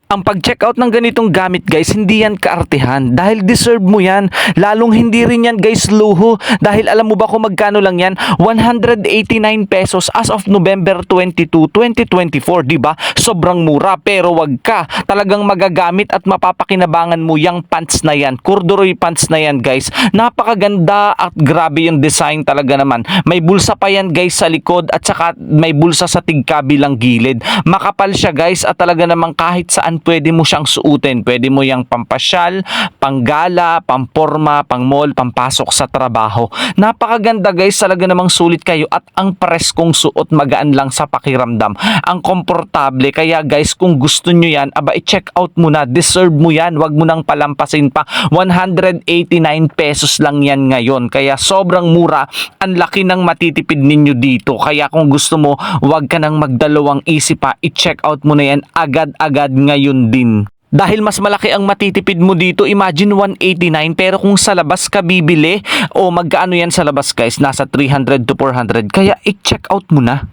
Ang pag-checkout ng ganitong gamit guys, hindi yan kaartehan dahil deserve mo yan. Lalong hindi rin yan guys luho dahil alam mo ba kung magkano lang yan? 189 pesos as of November 22, 2024, di ba? Sobrang mura pero wag ka. Talagang magagamit at mapapakinabangan mo yung pants na yan. Corduroy pants na yan guys. Napakaganda at grabe yung design talaga naman. May bulsa pa yan guys sa likod at saka may bulsa sa tigkabilang gilid. Makapal siya guys at talaga namang kahit saan pwede mo siyang suotin. Pwede mo yang pampasyal, panggala, pamporma, pangmall, pampasok sa trabaho. Napakaganda guys, talaga namang sulit kayo at ang preskong suot magaan lang sa pakiramdam. Ang komportable kaya guys kung gusto nyo yan, aba i-check out mo na. Deserve mo yan, wag mo nang palampasin pa. 189 pesos lang yan ngayon. Kaya sobrang mura, ang laki ng matitipid ninyo dito. Kaya kung gusto mo, wag ka nang magdalawang isip pa, i-check out mo na yan agad-agad ngayon din. Dahil mas malaki ang matitipid mo dito, imagine 189 pero kung sa labas ka bibili o magkaano yan sa labas guys, nasa 300 to 400. Kaya i-check out mo na.